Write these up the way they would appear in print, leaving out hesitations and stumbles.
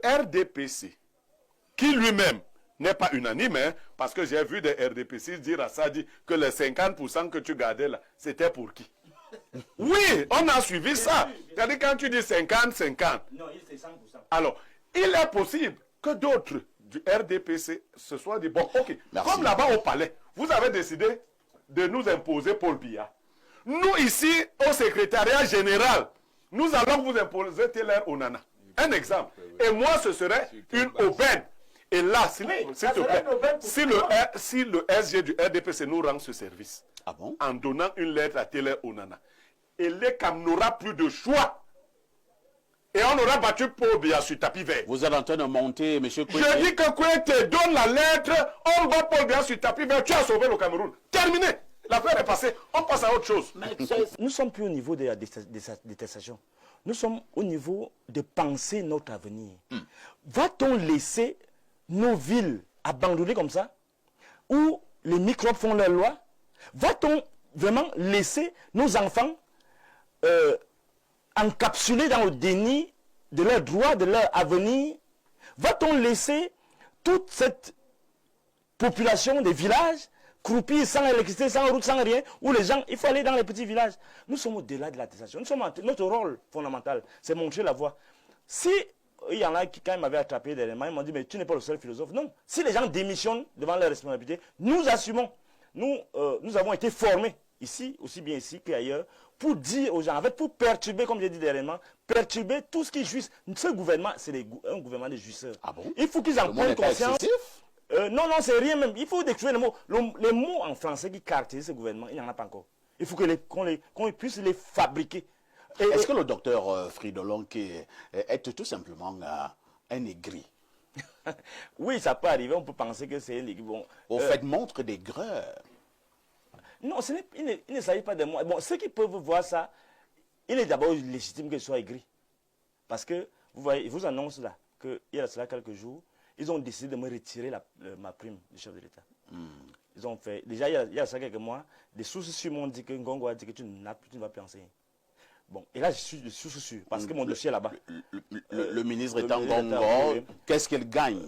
RDPC, qui lui-même n'est pas unanime, hein, parce que j'ai vu des RDPC dire à Sadi que les 50% que tu gardais là, c'était pour qui? Oui, on a suivi ça. C'est-à-dire quand tu dis 50-50. Non, c'est 100%. Alors, il est possible que d'autres du RDPC se soient dit, bon, ok, merci. Comme là-bas au palais, vous avez décidé de nous imposer Paul Biya. Nous ici, au secrétariat général, nous allons vous imposer Teller Onana. Un exemple. Et moi, ce serait une aubaine. Et là, s'il te plaît, si le SG du RDPC nous rend ce service, en donnant une lettre à Teller Onana, et les CAM n'aura plus de choix. Et on aura battu Paul Biya sur tapis vert. Vous êtes en train de monter, M. Kouete. Je dis que Kouete donne la lettre, on bat Paul Biya sur tapis vert, tu as sauvé le Cameroun. Terminé. L'affaire est passée, on passe à autre chose. Nous ne sommes plus au niveau de la détestation. Nous sommes au niveau de penser notre avenir. Va-t-on laisser nos villes abandonnées comme ça, où les microbes font leur loi? Va-t-on vraiment laisser nos enfants encapsulés dans le déni de leurs droits, de leur avenir? Va-t-on laisser toute cette population des villages croupir sans électricité, sans route, sans rien, où les gens, il faut aller dans les petits villages? Nous sommes au-delà de la détestation. Notre rôle fondamental, c'est montrer la voie. Si il y en a qui, quand ils m'avaient attrapé dernièrement, ils m'ont dit, mais tu n'es pas le seul philosophe. Non. Si les gens démissionnent devant leurs responsabilités, nous assumons. Nous avons été formés ici, aussi bien ici qu'ailleurs, pour dire aux gens, en fait, pour perturber, comme j'ai dit dernièrement, perturber tout ce qui jouisse. Ce gouvernement, c'est un gouvernement de jouisseurs. Ah bon? Il faut qu'ils en prennent conscience. Non, c'est rien même. Il faut détruire les mots. Les mots en français qui caractérisent ce gouvernement, il n'y en a pas encore. Il faut qu'on puisse les fabriquer. Est-ce que le docteur Fridolin est tout simplement un aigri? Oui, ça peut arriver. On peut penser que c'est un aigri. Bon, au fait, montre d'aigreur. Non, il ne s'agit pas de moi. Bon, ceux qui peuvent voir ça, il est d'abord légitime qu'il soit aigri. Parce que, vous voyez, il vous annonce là qu'il y a cela quelques jours, ils ont décidé de me retirer ma prime de chef de l'État. Ils ont fait, déjà il y a ça quelques mois, des sources sûres m'ont dit que Ngongo a dit que tu ne vas plus enseigner. Bon, et là je suis de sources sûres, parce que mon dossier est là-bas. Le ministre est en Ngongo, qu'est-ce qu'il gagne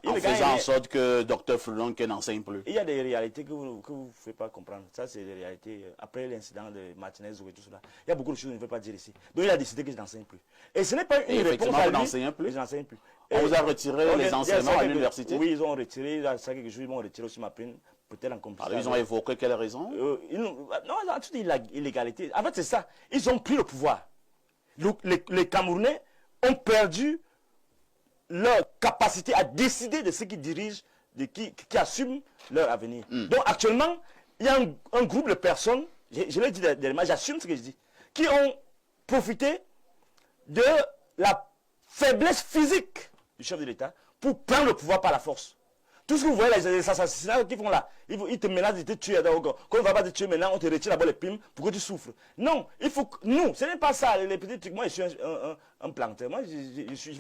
en faisant en sorte que Dr Fridolin n'enseigne plus? Il y a des réalités que vous ne pouvez pas comprendre. Ça, c'est des réalités, après l'incident de Martinez et tout cela. Il y a beaucoup de choses que je ne veux pas dire ici. Donc il a décidé que je n'enseigne plus. Et ce n'est pas une réponse à lui. Je n'enseigne plus. On vous a retiré les enseignements à l'université? Oui, ils ont retiré, il y a ça quelques jours, ils m'ont retiré aussi ma prime, peut-être en complicité. Alors ils ont évoqué quelle raison? Non, toute illégalité. En fait, c'est ça. Ils ont pris le pouvoir. Les Camerounais ont perdu leur capacité à décider de ceux qui dirigent, qui assument leur avenir. Donc actuellement, il y a un groupe de personnes, je l'ai dit dernièrement, j'assume ce que je dis, qui ont profité de la faiblesse physique du chef de l'État pour prendre le pouvoir par la force. Tout ce que vous voyez, les assassinats qu'ils font là, ils te menacent de te tuer. Quand on ne va pas te tuer maintenant, on te retire d'abord les primes pour que tu souffres. Non, il faut que nous, ce n'est pas ça, les petits trucs. Moi, je suis un planteur. Moi, je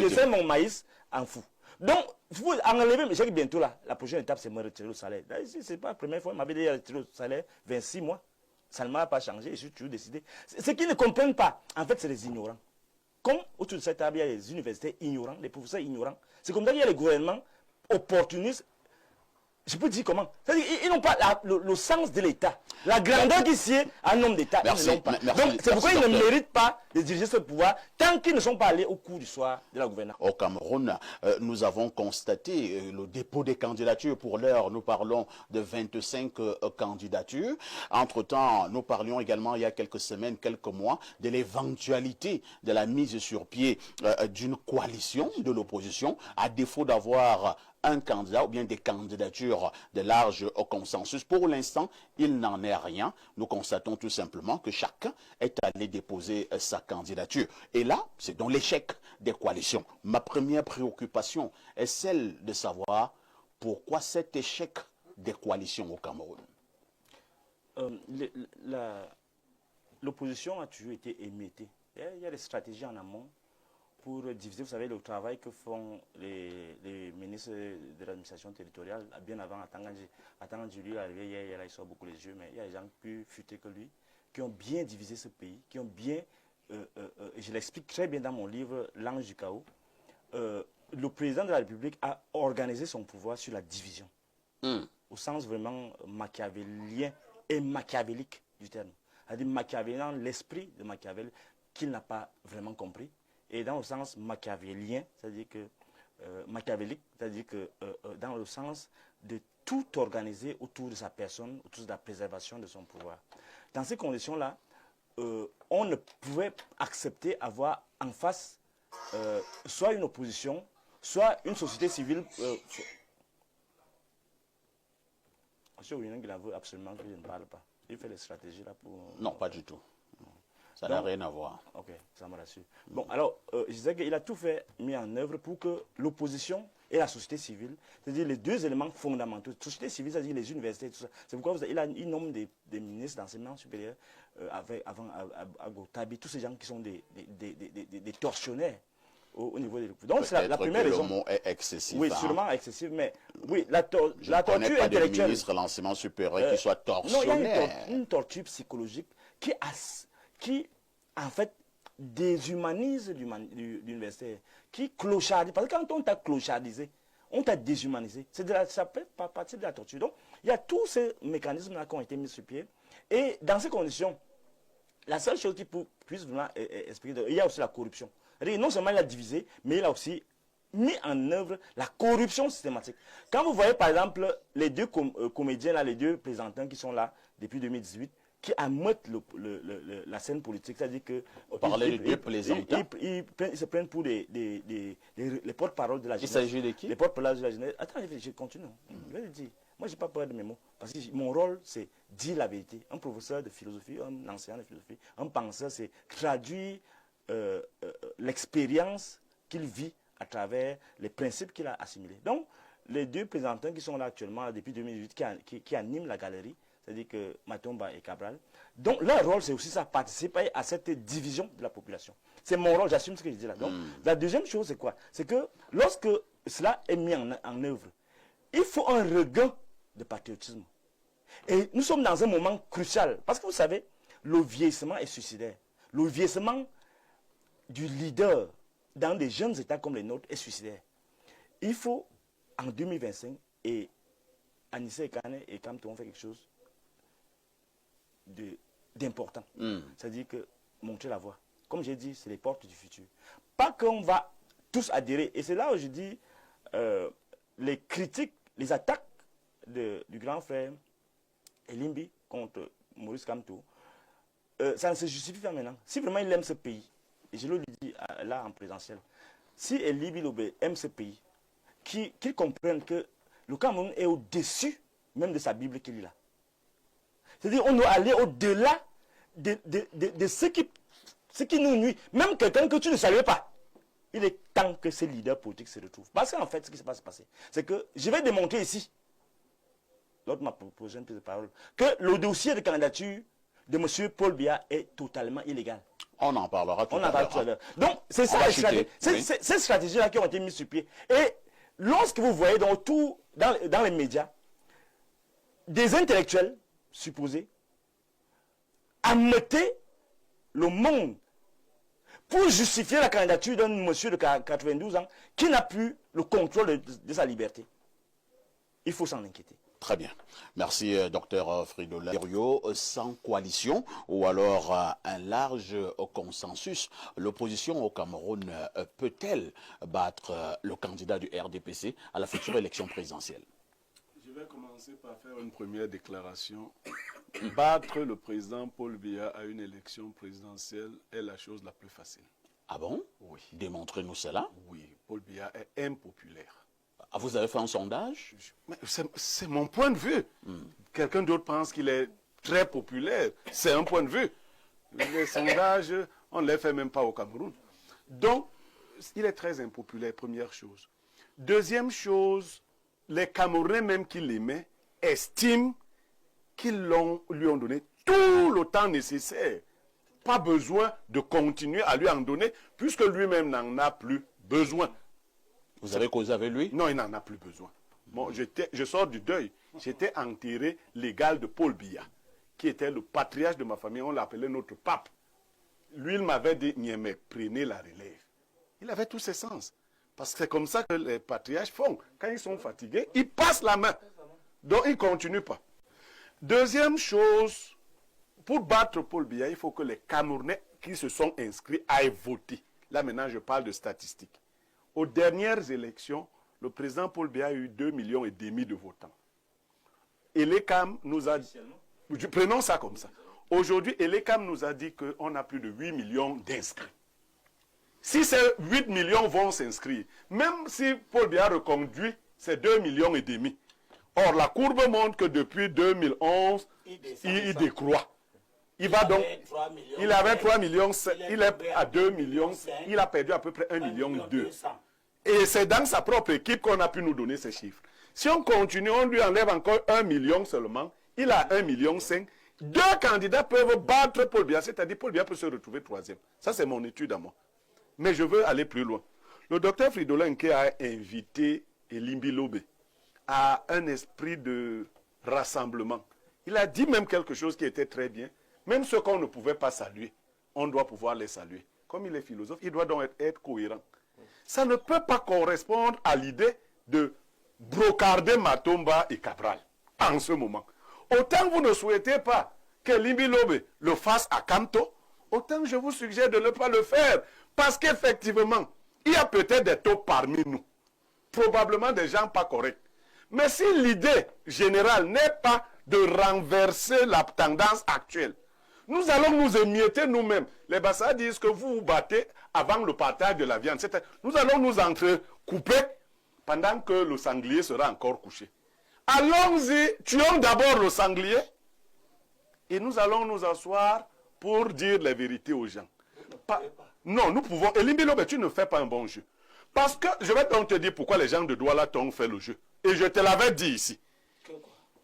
fais mon maïs en fou. Donc, vous enlevez, mais je sais que bientôt là, la prochaine étape, c'est me retirer le salaire. Ce n'est pas la première fois, il m'avait dit retirer le salaire 26 mois. Ça ne m'a pas changé, je suis toujours décidé. Ce qu'ils ne comprennent pas, en fait, c'est les ignorants. Comme autour de cette table, il y a les universités ignorants, les professeurs ignorants. C'est comme ça qu'il y a les gouvernements opportunistes. Je peux dire comment? C'est-à-dire ils n'ont pas le sens de l'État. La grandeur qui sied à un homme d'État, ils ne l'ont pas. Donc c'est pourquoi ils ne méritent pas de diriger ce pouvoir tant qu'ils ne sont pas allés au cours du soir de la gouvernance. Au Cameroun, nous avons constaté le dépôt des candidatures. Pour l'heure, nous parlons de 25 candidatures. Entre-temps, nous parlions également il y a quelques semaines, quelques mois, de l'éventualité de la mise sur pied d'une coalition de l'opposition, à défaut d'avoir un candidat ou bien des candidatures de large consensus. Pour l'instant, il n'en est rien. Nous constatons tout simplement que chacun est allé déposer sa candidature. Et là, c'est dans l'échec des coalitions. Ma première préoccupation est celle de savoir pourquoi cet échec des coalitions au Cameroun. L'opposition a toujours été émettée. Il y a des stratégies en amont pour diviser, vous savez, le travail que font les ministres de l'administration territoriale bien avant, attendant que lui arrivé hier, il sort beaucoup les yeux, mais il y a des gens plus futés que lui, qui ont bien divisé ce pays, qui ont bien je l'explique très bien dans mon livre L'Ange du chaos, le président de la République a organisé son pouvoir sur la division, au sens vraiment machiavélien et machiavélique du terme. C'est-à-dire machiavélien, l'esprit de Machiavel qu'il n'a pas vraiment compris, et dans le sens machiavélien, c'est-à-dire que machiavélique, c'est-à-dire que dans le sens de tout organiser autour de sa personne, autour de la préservation de son pouvoir. Dans ces conditions-là, on ne pouvait accepter avoir en face soit une opposition, soit une société civile. Monsieur Ouinan, il veut absolument que je ne parle pas. Il fait les stratégies là pour... Non, pas du tout. Ça n'a rien à voir. Ok, ça me rassure. Bon, alors, je disais qu'il a tout fait, mis en œuvre pour que l'opposition et la société civile, c'est-à-dire les deux éléments fondamentaux, la société civile, c'est-à-dire les universités, tout ça. C'est pourquoi il nomme des ministres d'enseignement supérieur, avant Agotabi, tous ces gens qui sont des tortionnaires au niveau des... Donc, c'est la première raison. Le mot est excessif. Oui, hein. sûrement excessif, mais oui, Je ne connais torture pas de intellectuelle... ministre de l'enseignement supérieur qui soit tortionnaire. Non, il y a une torture psychologique qui en fait, déshumanise l'universitaire, qui clochardise. Parce que quand on t'a clochardisé, on t'a déshumanisé. Ça peut pas partir de la torture. Donc, il y a tous ces mécanismes-là qui ont été mis sur pied. Et dans ces conditions, la seule chose qui puisse vraiment expliquer, il y a aussi la corruption. Non seulement il a divisé, mais il a aussi mis en œuvre la corruption systématique. Quand vous voyez par exemple les deux comédiens, là, les deux présentants qui sont là depuis 2018, qui amètent la scène politique, c'est-à-dire que... On parlait de deux plaisantants. Ils se prennent pour les porte-parole de la jeunesse. Il s'agit de qui? Les porte-parole de la jeunesse. Attends, je continue. Je vais le dire. Moi, je n'ai pas peur de mes mots. Parce que mon rôle, c'est dire la vérité. Un professeur de philosophie, un enseignant de philosophie, un penseur, c'est traduire l'expérience qu'il vit à travers les principes qu'il a assimilés. Donc, les deux présentants qui sont là actuellement, depuis 2018, qui animent la galerie, c'est-à-dire que Matomba et Cabral. Donc, leur rôle, c'est aussi ça, participer à cette division de la population. C'est mon rôle, j'assume ce que je dis là. Donc, la deuxième chose, c'est quoi? C'est que lorsque cela est mis en œuvre, il faut un regain de patriotisme. Et nous sommes dans un moment crucial. Parce que vous savez, le vieillissement est suicidaire. Le vieillissement du leader dans des jeunes États comme les nôtres est suicidaire. Il faut, en 2025, et Anissé Kane et Kamto ont fait quelque chose d'important. C'est-à-dire que montrer la voie. Comme j'ai dit, c'est les portes du futur. Pas qu'on va tous adhérer. Et c'est là où je dis, les critiques, les attaques du grand frère Elimbi contre Maurice Kamto, ça ne se justifie pas maintenant. Si vraiment il aime ce pays, et je le lui dis là en présentiel, si Elimbi Lobé aime ce pays, qu'il comprenne que le Cameroun est au-dessus même de sa Bible qu'il lit là. C'est-à-dire qu'on doit aller au-delà de ce qui nous nuit. Même quelqu'un que tu ne savais pas. Il est temps que ces leaders politiques se retrouvent. Parce qu'en fait, ce qui se passe, c'est que je vais démontrer ici, lors de ma prochaine prise de parole, que le dossier de candidature de M. Paul Biya est totalement illégal. On en parlera tout à l'heure. Donc, c'est ça ces stratégies-là qui ont été mises sur pied. Et lorsque vous voyez dans les médias, des intellectuels supposés ameuter le monde pour justifier la candidature d'un monsieur de 92 ans qui n'a plus le contrôle de sa liberté. Il faut s'en inquiéter. Très bien. Merci, docteur Fridola. Sans coalition ou alors un large consensus, l'opposition au Cameroun peut-elle battre le candidat du RDPC à la future élection présidentielle? Je vais commencer par faire une première déclaration. Battre le président Paul Biya à une élection présidentielle est la chose la plus facile. Ah bon? Oui. Démontrez-nous cela. Oui, Paul Biya est impopulaire. Ah, vous avez fait un sondage? C'est mon point de vue. Quelqu'un d'autre pense qu'il est très populaire. C'est un point de vue. Les sondages, on ne les fait même pas au Cameroun. Donc, il est très impopulaire, première chose. Deuxième chose, les Camerounais même qui l'aimaient estiment qu'ils lui ont donné tout le temps nécessaire. Pas besoin de continuer à lui en donner, puisque lui-même n'en a plus besoin. Vous avez causé avec lui? Non, il n'en a plus besoin. Bon, je sors du deuil. J'étais enterré légal de Paul Biya, qui était le patriarche de ma famille. On l'appelait notre pape. lui, il m'avait dit, mais prenez la relève. Il avait tous ses sens. Parce que c'est comme ça que les patriarches font. Quand ils sont fatigués, ils passent la main. Donc, ils ne continuent pas. Deuxième chose, pour battre Paul Biya, il faut que les Camerounais qui se sont inscrits aillent voter. Là, maintenant, je parle de statistiques. Aux dernières élections, le président Paul Biya a eu 2,5 millions de votants. Et l'ECAM nous a dit, prenons ça comme ça. Aujourd'hui, l'ECAM nous a dit qu'on a plus de 8 millions d'inscrits. Si ces 8 millions vont s'inscrire, même si Paul Biya reconduit, c'est 2,5 millions. Or, la courbe montre que depuis 2011, il décroît. Il va donc, il avait 3 millions, il est à 2 millions, il a perdu à peu près 1,2 million. Et c'est dans sa propre équipe qu'on a pu nous donner ces chiffres. Si on continue, on lui enlève encore 1 million seulement, il a 1,5 million. Deux candidats peuvent battre Paul Biya, c'est-à-dire Paul Biya peut se retrouver troisième. Ça, c'est mon étude à moi. Mais je veux aller plus loin. Le docteur Fridolin Nke a invité Elimbi Lobe à un esprit de rassemblement. Il a dit même quelque chose qui était très bien. Même ceux qu'on ne pouvait pas saluer, on doit pouvoir les saluer. Comme il est philosophe, il doit donc être cohérent. Ça ne peut pas correspondre à l'idée de brocarder Matomba et Cabral en ce moment. Autant vous ne souhaitez pas que Elimbi Lobe le fasse à Kamto, autant je vous suggère de ne pas le faire. Parce qu'effectivement, il y a peut-être des taupes parmi nous. Probablement des gens pas corrects. Mais si l'idée générale n'est pas de renverser la tendance actuelle, nous allons nous émietter nous-mêmes. Les Bassa disent que vous vous battez avant le partage de la viande. Nous allons nous entrecouper pendant que le sanglier sera encore couché. Allons-y, tuons d'abord le sanglier et nous allons nous asseoir pour dire les vérités aux gens. Non, nous pouvons. Elimbi Lobe, tu ne fais pas un bon jeu. Parce que, je vais donc te dire pourquoi les gens de Douala t'ont fait le jeu. Et je te l'avais dit ici.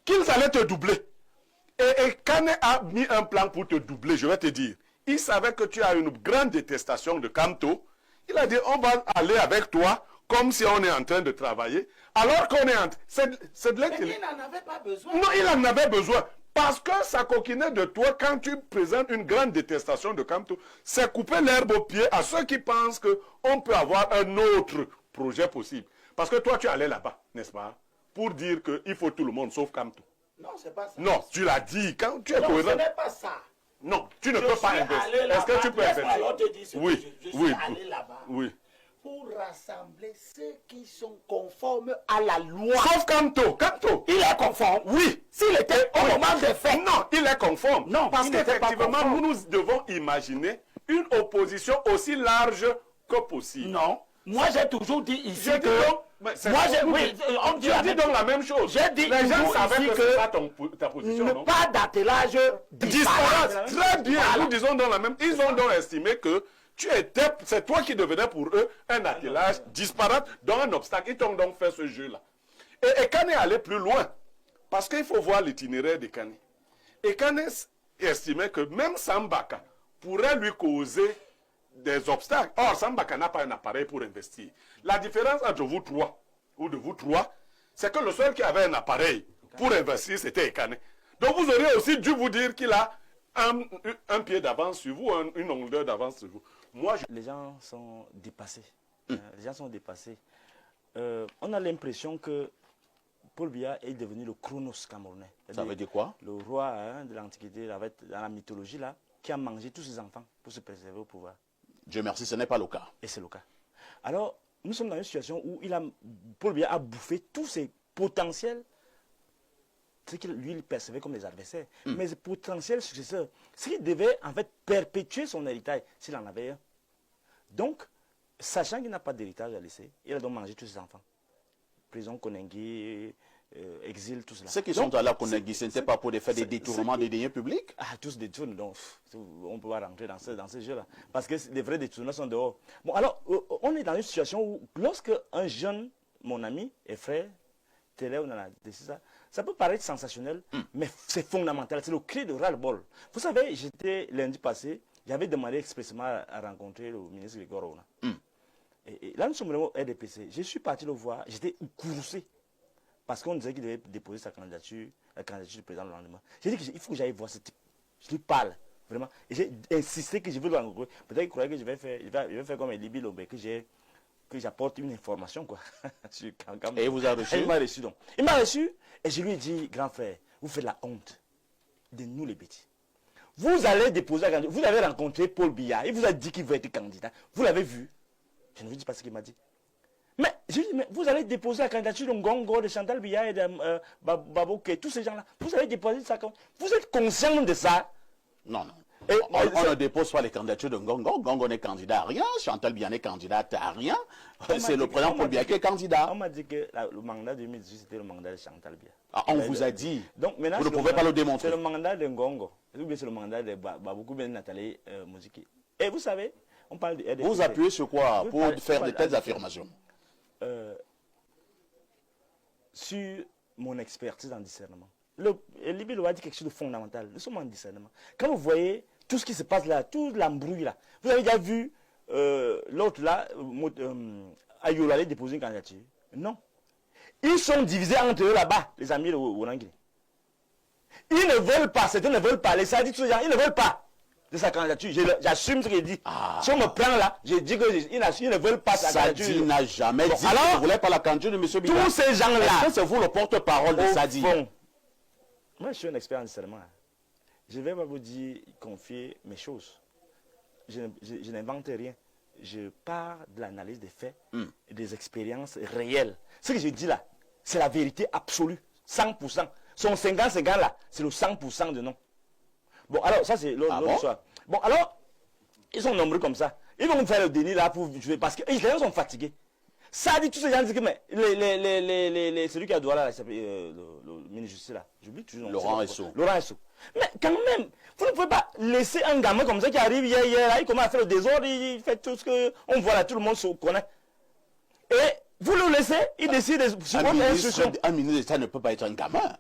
Qu'ils allaient te doubler. Et Kane a mis un plan pour te doubler, je vais te dire. Il savait que tu as une grande détestation de Kamto. Il a dit, on va aller avec toi, comme si on est en train de travailler. Alors qu'on est en train... C'est de Mais il n'en avait pas besoin. Non, il en avait besoin. Parce que ça coquinait de toi quand tu présentes une grande détestation de Kamto. C'est couper l'herbe au pied à ceux qui pensent qu'on peut avoir un autre projet possible. Parce que toi, tu allais là-bas, n'est-ce pas? Pour dire qu'il faut tout le monde sauf Kamto. Non, c'est pas ça. Non, tu l'as dit. Quand tu es Non, cohérent. ce n'est pas ça. Non, tu ne peux pas investir. Est-ce que tu peux investir? Oui, je suis oui, allé là-bas. oui. Pour rassembler ceux qui sont conformes à la loi. Sauf Kamto. Kamto. Il est conforme. Oui. S'il était au moment des faits. Non, il est conforme. Non, parce il n'était pas qu'effectivement, conforme. nous devons imaginer une opposition aussi large que possible. Non. Moi, j'ai toujours dit ici Je dis que... donc, mais c'est Moi, pas- oui, on dit tu dis donc la même chose. J'ai dit les gens toujours savaient ici que c'est pas ta position, non? pas d'attelage Disparate. Très bien. Voilà. Nous disons dans la même. Ils ont donc estimé que c'est toi qui devenais pour eux un attelage disparate dans un obstacle. Ils t'ont donc fait ce jeu-là. Et Kane est allé plus loin. Parce qu'il faut voir l'itinéraire de Kane. Et Kane estimait que même Sambaka pourrait lui causer des obstacles. Or, Sambaka n'a pas un appareil pour investir. La différence entre vous trois, ou de vous trois, c'est que le seul qui avait un appareil pour investir, c'était Ekane. Donc vous auriez aussi dû vous dire qu'il a un pied d'avance sur vous, une longueur d'avance sur vous. Moi, Les gens sont dépassés. Les gens sont dépassés. On a l'impression que Paul Biya est devenu le Chronos camerounais. Ça veut dire quoi? Le roi de l'Antiquité, dans la mythologie, là, qui a mangé tous ses enfants pour se préserver au pouvoir. Dieu merci, ce n'est pas le cas. Et c'est le cas. Alors, nous sommes dans une situation où Paul Biya a bouffé tous ses potentiels, ce qu'il lui il percevait comme des adversaires, mais ses potentiels successeurs, ce qui devait en fait perpétuer son héritage, s'il en avait un. Donc, sachant qu'il n'a pas d'héritage à laisser, il a donc mangé tous ses enfants. Prison, Konengi, exil, tout cela. Ceux qui sont à la Konegui, ce n'était pas pour faire des détournements des deniers publics? Ah, tous détournent, donc on peut pas rentrer dans ce jeu-là. Parce que les vrais détournements sont dehors. Bon, alors, on est dans une situation où, lorsque un jeune, mon ami et frère, Télé, on a décidé ça, ça peut paraître sensationnel, mais c'est fondamental. C'est le cri de ras-le-bol. Vous savez, j'étais lundi passé, j'avais demandé expressément à rencontrer le ministre Grégoire Ouna. Et là, nous sommes vraiment au RDPC. Je suis parti le voir, j'étais courroucé. Parce qu'on disait qu'il devait déposer sa candidature, la candidature du président le lendemain. J'ai dit qu'il faut que j'aille voir ce type. Je lui parle. Vraiment. Et j'ai insisté que je veux le rencontrer. Peut-être qu'il croyait que je vais faire comme Libye Lobé, que j'apporte une information, quoi. Et il vous a reçu? Il m'a reçu, donc. Il m'a reçu, et je lui ai dit, grand frère, vous faites la honte de nous les petits. Vous allez déposer la candidature. Vous avez rencontré Paul Biya, il vous a dit qu'il veut être candidat. Vous l'avez vu? Je ne vous dis pas ce qu'il m'a dit. Mais, je lui ai dit, mais vous allez déposer la candidature de Ngongo, de Chantal Biya et de Babouké, tous ces gens-là. Vous allez déposer ça. Vous êtes conscient de ça? Non, non. Et, on ne dépose pas les candidatures de Ngongo. Ngongo n'est candidat à rien. Chantal Biya n'est candidate à rien. C'est le président Paul Biya qui est candidat. On m'a dit que le mandat de 2018, c'était le mandat de Chantal Biya. Ah, on vous a dit. Donc, maintenant, vous ne pouvez pas le démontrer. C'est le mandat de Ngongo. Ou bien c'est le mandat de Baboukou Ben Nathalie Mouziki. Et vous savez, on parle de RDPC. Vous appuyez sur quoi pour faire de telles affirmations? Sur mon expertise en discernement. Libye a dit quelque chose de fondamental. Nous sommes en discernement. Quand vous voyez tout ce qui se passe là, toute l'embrouille là, vous avez déjà vu l'autre là, Ayola aller déposer une candidature? Non. Ils sont divisés entre eux là-bas, les amis de Wonangui. Ils ne veulent pas, certains ne veulent pas, les sadis, tous les gens, ils ne veulent pas de sa candidature. J'assume ce qu'il dit. Ah. Si on me prend là, je dis qu'ils ne veulent pas sa candidature. Sadi n'a jamais dit qu'il ne voulait pas la candidature de M. Biya. Tous ces gens-là. Est-ce que c'est vous le porte-parole de Sadi? Moi, je suis un expert en discernement. Je ne vais pas vous dire, confier mes choses. Je n'invente rien. Je pars de l'analyse des faits et des expériences réelles. Ce que je dis là, c'est la vérité absolue. 100%. Son 50-50 là, c'est le 100% de non. Bon, alors, ça c'est l'autre soir. Bon, alors, ils sont nombreux comme ça. Ils vont faire le déni là pour jouer parce que les gens sont fatigués. Ça dit, tous ces gens disent que mais, celui qui a droit là, le ministre justice là, j'oublie toujours. Laurent Esso. Laurent Esso. Mais quand même, vous ne pouvez pas laisser un gamin comme ça qui arrive hier, là, il commence à faire le désordre, il fait tout ce qu'on voit là, tout le monde se connaît. Et vous le laissez, il décide de supporter l'instruction. Un ministre d'État ne peut pas être un gamin.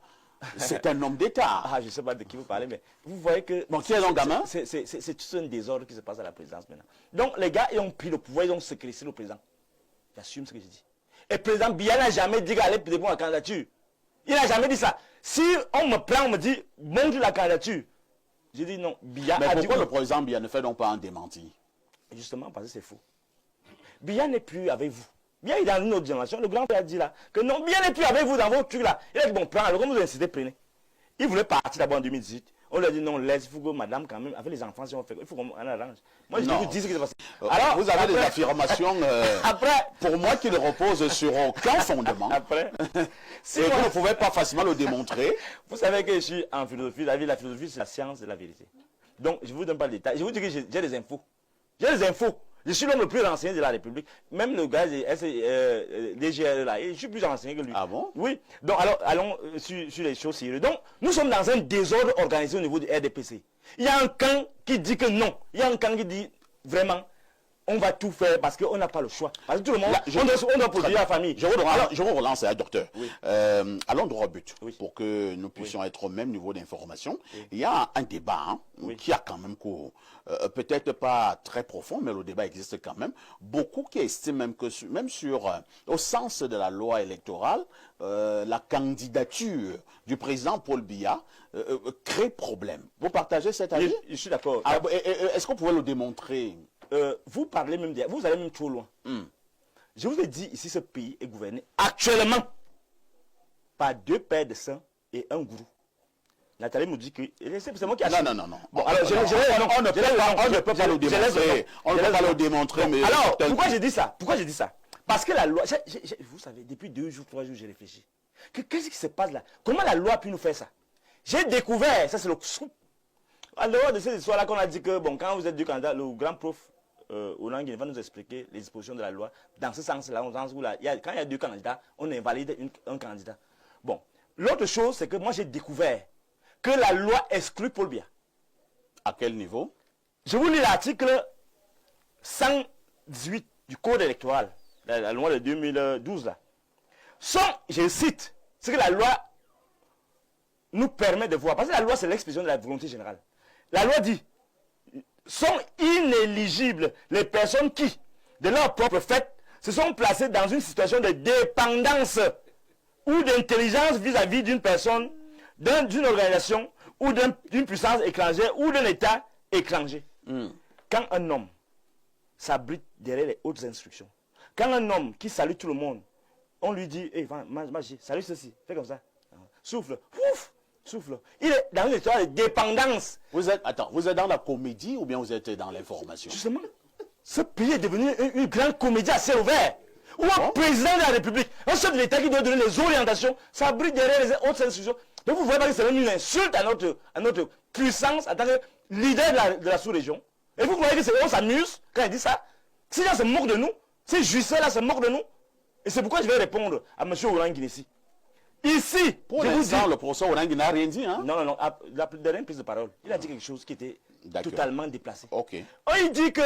C'est un homme d'État. Ah, je ne sais pas de qui vous parlez, mais vous voyez que... Donc, qui est un gamin? C'est tout un désordre qui se passe à la présidence maintenant. Donc, les gars, ils ont pris le pouvoir, ils ont séquestré le président. J'assume ce que je dis. Et le président Biya n'a jamais dit qu'il allait déposer la candidature. Il n'a jamais dit ça. Si on me prend, on me dit, montre la candidature. Je dis non, Biya a dit... Mais pourquoi le président Biya ne fait donc pas un démenti? Justement, parce que c'est faux. Biya n'est plus avec vous. Biya est dans une autre génération. Le grand père a dit là, que non, Biya n'est plus avec vous dans vos trucs là. Il a dit, bon, prends, alors comme vous incitez, prenez. Il voulait partir d'abord en 2018. On lui a dit non, laisse, il faut que madame, quand même, avec les enfants, si on fait, il faut qu'on arrange. Moi, je vais vous dire ce qui s'est passé. Alors, vous avez des affirmations, pour moi, qui ne reposent sur aucun fondement. Après, si vous ne pouvez pas facilement le démontrer. Vous savez que je suis en philosophie. La philosophie, c'est la science de la vérité. Donc, je ne vous donne pas le détail. Je vous dis que j'ai des infos. J'ai des infos. Je suis l'homme le plus renseigné de la République. Même le gars DGR là, je suis plus renseigné que lui. Ah bon? Oui. Donc, alors, allons sur les choses sérieuses. Donc, nous sommes dans un désordre organisé au niveau du RDPC. Il y a un camp qui dit que non. Il y a un camp qui dit vraiment, on va tout faire parce qu'on n'a pas le choix. Parce que tout le monde, on doit protéger la famille. Je vous relance, docteur. Oui. Allons droit au but, oui, pour que nous puissions être au même niveau d'information. Oui. Il y a un débat qui a quand même cours. Peut-être pas très profond, mais le débat existe quand même. Beaucoup qui estiment même que, même au sens de la loi électorale, la candidature du président Paul Biya crée problème. Vous partagez cet avis? Je suis d'accord. Est-ce qu'on pouvait le démontrer? Vous parlez même, vous allez même trop loin. Je vous ai dit ici, ce pays est gouverné actuellement par 2 pères de sang et un gourou. Nathalie me dit que c'est moi qui a... Non. Bon, alors, on ne peut pas le démontrer. On ne peut pas le démontrer, mais... Alors, pourquoi j'ai dit ça? Parce que la loi... Vous savez, depuis 2 jours, 3 jours, j'ai réfléchi. Qu'est-ce qui se passe là? Comment la loi a pu nous faire ça? J'ai découvert, ça c'est le scoop. À dehors de cette histoire-là qu'on a dit que, bon, quand vous êtes 2 candidats, le grand prof Olangue va nous expliquer les dispositions de la loi. Dans ce sens-là, quand il y a 2 candidats, on invalide un candidat. Bon, l'autre chose, c'est que moi j'ai découvert que la loi exclut Paul Biya. À quel niveau? Je vous lis l'article 118 du Code électoral, la loi de 2012 là. Je cite ce que la loi nous permet de voir. Parce que la loi, c'est l'expression de la volonté générale. La loi dit, sont inéligibles les personnes qui, de leur propre fait, se sont placées dans une situation de dépendance ou d'intelligence vis-à-vis d'une personne, d'une organisation ou d'une puissance étrangère ou d'un État étrangers. Quand un homme s'abrite derrière les hautes instructions, quand un homme qui salue tout le monde, on lui dit, hey, salut ceci, fais comme ça, souffle, ouf, souffle. Il est dans une histoire de dépendance. Vous êtes dans la comédie ou bien vous êtes dans l'information? Justement, ce pays est devenu une grande comédie à ciel ouvert. Ou un président de la République, un chef de l'État qui doit donner les orientations, s'abrite derrière les hautes institutions. Donc vous voyez pas que c'est une insulte à notre puissance en tant que leader de la sous-région. Et vous croyez que c'est on s'amuse quand il dit ça? Ces gens se moquent de nous, ces juifs-là se moquent de nous. Et c'est pourquoi je vais répondre à M. Oran Guinessi. Ici, pour je vous dis... le professeur Oran n'a rien dit, hein? Non, la dernière prise de parole, il a dit quelque chose qui était totalement déplacé. Ok. Il dit que,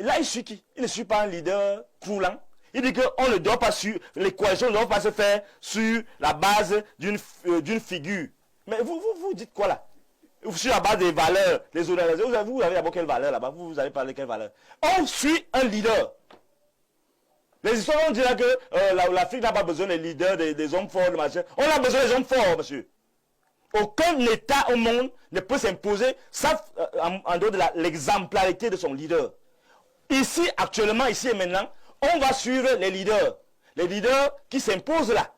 là il suit qui? Il ne suit pas un leader croulant. Il dit qu'on ne doit pas suivre, les coalitions ne doivent pas se faire sur la base d'une figure. Mais vous dites quoi là? Sur la base des valeurs, les organisations, vous avez d'abord quelle valeur là-bas? Vous avez parlé de quelle valeur? On suit un leader. Les histoires vont dire que l'Afrique n'a pas besoin des leaders, des hommes forts, machin. On a besoin des hommes forts, monsieur. Aucun État au monde ne peut s'imposer, sauf en dehors de l'exemplarité de son leader. Ici, actuellement, ici et maintenant, on va suivre les leaders qui s'imposent là.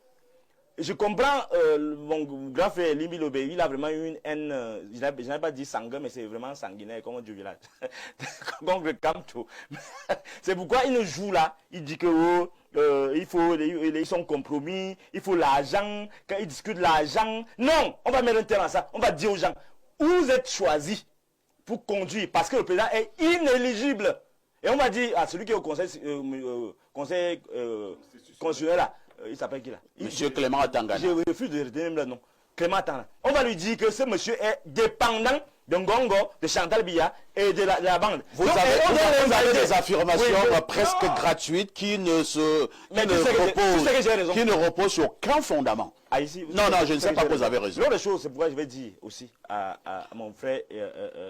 Je comprends, mon grand frère Limbi Lobé, il a vraiment eu une haine, je n'ai pas dit sanguin, mais c'est vraiment sanguinaire, comme on dit au village. Donc le Kamto. C'est pourquoi il nous joue là, il dit que ils sont compromis, il faut l'argent, quand ils discutent l'argent. Non, on va mettre un terme à ça, on va dire aux gens, vous êtes choisis pour conduire, parce que le président est inéligible. Et on va dire à celui qui est au conseil constitutionnel là, il s'appelle qui là? Monsieur Clément Atangana. Je refuse de retenir le nom. Clément Atangana. On va lui dire que ce monsieur est dépendant de Ngongo, de Chantal Biya et de la bande. Vous avez des affirmations presque gratuites qui ne reposent sur aucun fondament. Ah, ici, non, je ne sais pas que vous avez raison. L'autre chose, c'est pourquoi je vais dire aussi à mon frère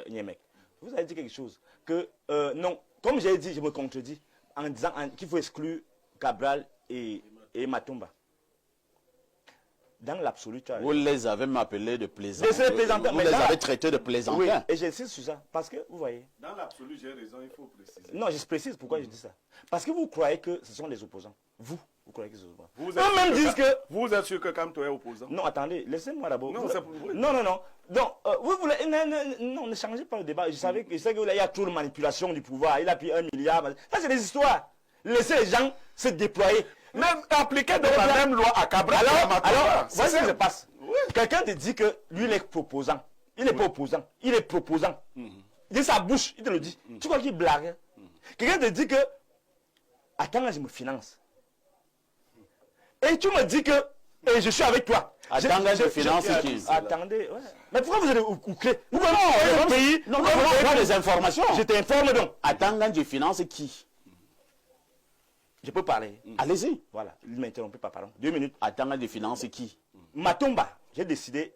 Niemek. Vous avez dit quelque chose que, non, comme j'ai dit, je me contredis en disant qu'il faut exclure Cabral et Matumba. Dans l'absolu, vous les avez appelés de plaisantins. Vous les avez traités de plaisantins. Oui, et j'insiste sur ça. Parce que, vous voyez. Dans l'absolu, j'ai raison, il faut préciser. Non, je précise pourquoi je dis ça. Parce que vous croyez que ce sont les opposants. Vous croyez que ce sont les opposants. Eux-mêmes disent que. Vous êtes sûr que Kamto est opposant? Non, attendez, laissez-moi d'abord. Non, c'est pour vous. Non. Donc, vous voulez. Non, ne changez pas le débat. Je sais qu'il y a trop de manipulation du pouvoir. Il a pris 1 milliard. Ça, c'est des histoires. Laissez les gens se déployer. Même appliquer dans la même loi à Cabral. Alors, voici ce qui se passe. Oui. Quelqu'un te dit que lui, il est proposant. Il n'est pas opposant. Il est proposant. De sa bouche, il te le dit. Tu crois qu'il blague? Quelqu'un te dit que, attends, je me finance. Et tu me dis que, et je suis avec toi. Attends, je finance qui? Attendez, ouais. Mais pourquoi vous allez oucler? Non, on prend des informations. Je t'informe donc. Attends, je finance qui? Je peux parler. Allez-y. Voilà, il ne m'interrompez pas, pardon. 2 minutes. Attends, de finances qui? Matumba, j'ai décidé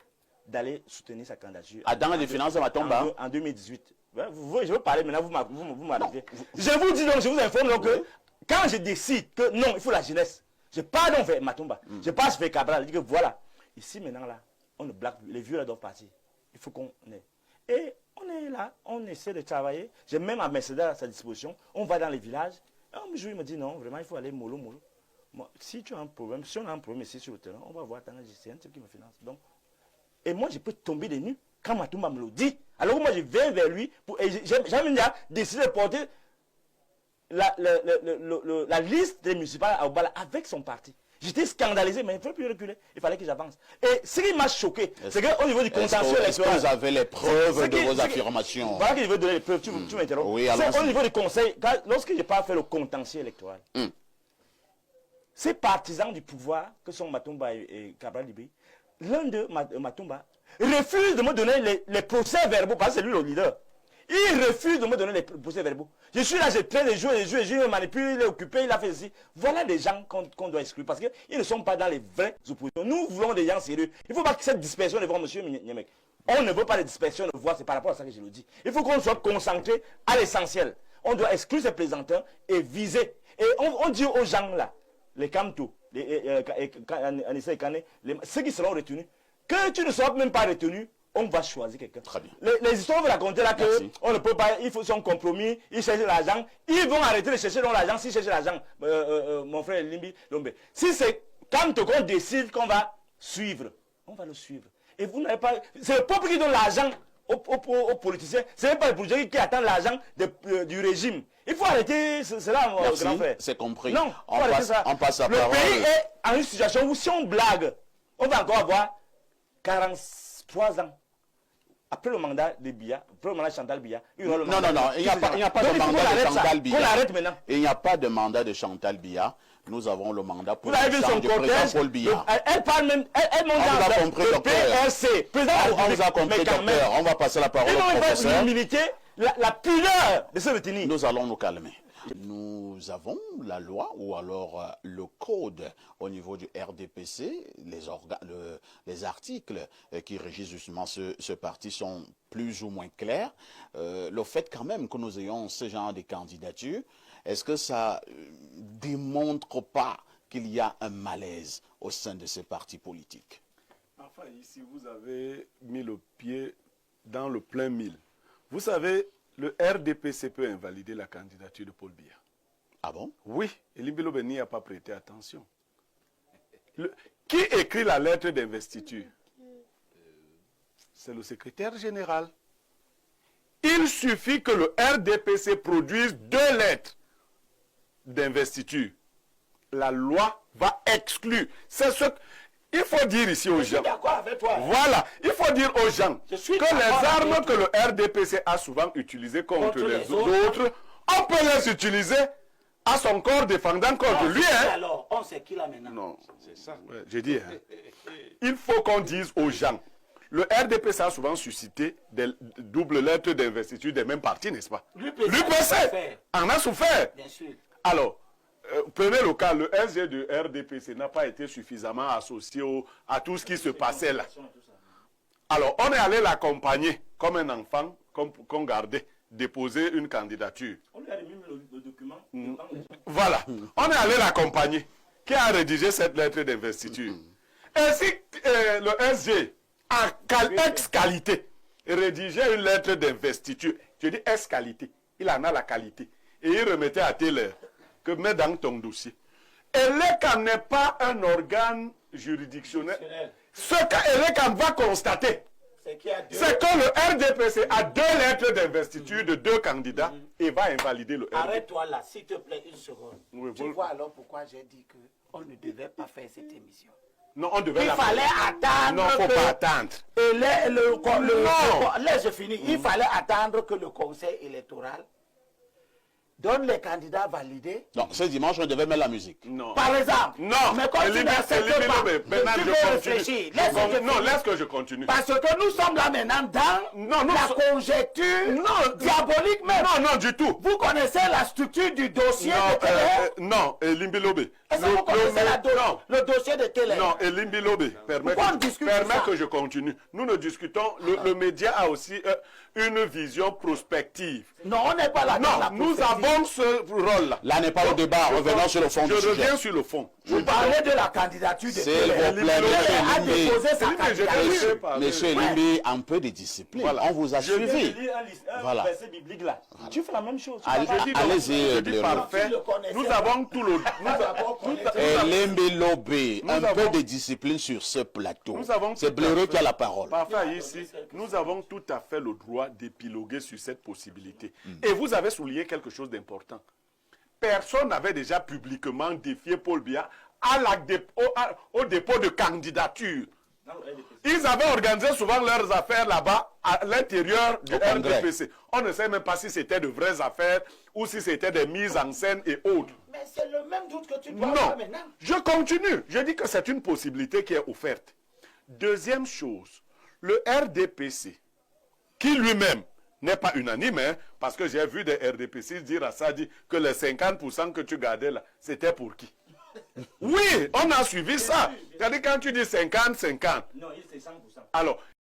d'aller soutenir sa candidature. Attends, de finances Matumba? En 2018. Ouais, je veux parler maintenant, vous m'arrêtez. Je vous dis donc, je vous informe donc que quand je décide que non, il faut la jeunesse, je pars donc vers Matumba, je passe vers Cabral, je dis que voilà, ici maintenant là, on ne blague plus, les vieux là doivent partir. Il faut qu'on ait. Et on est là, on essaie de travailler. J'ai même un Mercedes à sa disposition, on va dans les villages. Un jour, il me dit non, vraiment, il faut aller mollo. Moi, si tu as un problème, si on a un problème ici sur le terrain, on va voir, c'est un type qui me finance. Donc, et moi, je peux tomber des nues quand Matumba me le dit. Alors moi, je viens vers lui, et j'ai déjà décidé de porter la liste des municipales à Obala avec son parti. J'étais scandalisé, mais il ne fallait plus reculer. Il fallait que j'avance. Et ce qui m'a choqué, c'est qu'au niveau du contentieux électoral... Est-ce que vous avez les preuves de vos affirmations? Voilà que je veux donner les preuves, tu m'interromps. Oui, c'est au niveau du conseil, lorsque je n'ai pas fait le contentieux électoral, ces partisans du pouvoir, que sont Matumba et Cabral Libé, l'un de Matumba refuse de me donner les procès verbaux, parce que c'est lui le leader. Il refuse de me donner les procès verbaux. Je suis là, j'ai train de jouer, je me manipule, il est occupé, il a fait ceci. Voilà des gens qu'on doit exclure parce qu'ils ne sont pas dans les vraies oppositions. Nous voulons des gens sérieux. Il ne faut pas que cette dispersion de voix, monsieur Niemek. On ne veut pas de dispersion de voix, c'est par rapport à ça que je le dis. Il faut qu'on soit concentré à l'essentiel. On doit exclure ces plaisantins et viser. Et on dit aux gens là, les Kamto, ceux qui seront retenus, que tu ne seras même pas retenu on va choisir quelqu'un. Très bien. Les histoires vous raconter là que Merci. on ne peut pas, il faut son compromis, ils cherchent l'argent, ils vont arrêter de chercher l'argent s'ils cherchent l'argent. Mon frère Limbi Lombe. Si c'est quand on décide qu'on va suivre, on va le suivre. Et vous n'avez pas. C'est le peuple qui donne l'argent aux politiciens. Ce n'est pas les politiciens qui attendent l'argent du régime. Il faut arrêter cela, mon Merci, grand frère. c'est compris. Non, On faut arrêter passe- ça. on passe la le parole. pays est en une situation où si on blague, on va encore avoir 43 ans. Après le mandat de Biya, après le mandat de Chantal Biya, il y aura le Non, mandat non, non, il n'y a pas de mandat de Chantal Biya. On l'arrête maintenant. Il n'y a pas de mandat de Chantal Biya. Nous avons le mandat pour Vous avez vu son du président cortège, Paul Biya. elle parle même, elle monte On vous a en compris, le docteur. PRC. Président de la On vous a République, compris, mais quand même, docteur. On va passer la parole ils au n'ont pas professeur. l'humilité, la pudeur de se retenir. Nous allons nous calmer. Nous avons la loi ou alors le code au niveau du RDPC, les articles qui régissent justement ce parti sont plus ou moins clairs. Le fait quand même que nous ayons ce genre de candidature, est-ce que ça démontre pas qu'il y a un malaise au sein de ces partis politiques? Enfin, ici, vous avez mis le pied dans le plein mille. Vous savez, le RDPC peut invalider la candidature de Paul Biya. Ah bon? Oui, Elimbilo n'y a pas prêté attention. Qui écrit la lettre d'investiture? C'est le secrétaire général. Il suffit que le RDPC produise 2 lettres d'investiture. La loi va exclure. C'est ce il faut dire ici aux Je suis gens. d'accord avec toi. Voilà, il faut dire aux gens Je suis que d'accord les armes avec que le RDPC a souvent utilisées contre les les autres, on peut les utiliser à son corps défendant contre lui. Hein. Alors, on sait qui là maintenant. Non, c'est ça. Ouais, j'ai dit. Hein. Il faut qu'on dise aux gens. Le RDPC a souvent suscité des doubles lettres d'investiture des mêmes partis, n'est-ce pas? L'UPC en a souffert. Bien sûr. Alors, prenez le cas, le SG du RDPC n'a pas été suffisamment associé à tout ce qui se passait là. Alors, on est allé l'accompagner comme un enfant qu'on gardait, déposer une candidature. On lui a remis le document. Voilà, on est allé l'accompagner. Qui a rédigé cette lettre d'investiture? Et si le SG, en ex-qualité, rédigeait une lettre d'investiture, je dis ex-qualité, il en a la qualité, et il remettait à Taylor que mets dans ton dossier. Et l'ECAN n'est pas un organe juridictionnel. Ce qu'ELECAN va constater, C'est qu'il y a deux. c'est que le RDPC a 2 lettres d'investiture de 2 candidats et va invalider le RDPC. Arrête-toi là, s'il te plaît, une seconde. Oui, Tu vous- vois alors pourquoi j'ai dit qu'on ne devait pas faire cette émission. Non, on devait Il la fallait faire. attendre Non, faut que- pas attendre. Et Non. laisse finir. Il fallait attendre que le conseil électoral donne les candidats validés. Donc, ce dimanche, on devait mettre la musique. Non. Par exemple. Non. Mais quand tu Élimine- n'acceptes élimine- pas, mais Bernard, tu je peux continue. réfléchir. Je Laisse con- que je non, finisse. laisse que je continue. Parce que nous sommes là maintenant dans Non, nous la so- conjecture Non, diabolique même. Non, non, du tout. Vous connaissez la structure du dossier Non, de Télé? non, Limbilobe. Est-ce que vous connaissez le dossier de Télé? Non, Limbilobe, permets Pourquoi on discute permets ça? que je continue. Nous ne discutons, le média a aussi une vision prospective. Non, on n'est pas là dans la Non, nous prospective. avons ce rôle-là. Là n'est pas le débat, revenons sur le fond du Je sujet. reviens sur le fond. Vous parlez de la candidature de S'il Télé. vous plaît, Télé a monsieur Limbi. déposé sa Limbi, je candidature. t'ai dit. Monsieur Limbi, un peu de discipline. Voilà. On vous a Je viens de suivi. lire un Voilà. verset biblique là. Tu fais la même chose. tu Allez- vas pas- Je dis donc, Allez-y, je dis Blaireau. parfait. Tu le connaissais Nous pas. avons tout le. Limbi Lobé, un avons- peu de discipline sur ce plateau. Nous avons C'est tout à Blaireau fait- qui a la parole. Parfait, ici, nous avons tout à fait le droit d'épiloguer sur cette possibilité. Et vous avez souligné quelque chose d'important. Personne n'avait déjà publiquement défié Paul Biya au dépôt de candidature. Dans le RDPC. Ils avaient organisé souvent leurs affaires là-bas, à l'intérieur du Au Congrès. RDPC. On ne sait même pas si c'était de vraies affaires ou si c'était des mises en scène et autres. Mais c'est le même doute que tu dois avoir Non, maintenant. je continue. Je dis que c'est une possibilité qui est offerte. Deuxième chose, le RDPC, qui lui-même n'est pas unanime, hein, parce que j'ai vu des RDPC dire à Sadi que les 50% que tu gardais là, c'était pour qui? Oui, on a suivi ça. C'est-à-dire quand tu dis 50-50, Non, il c'est 100%. alors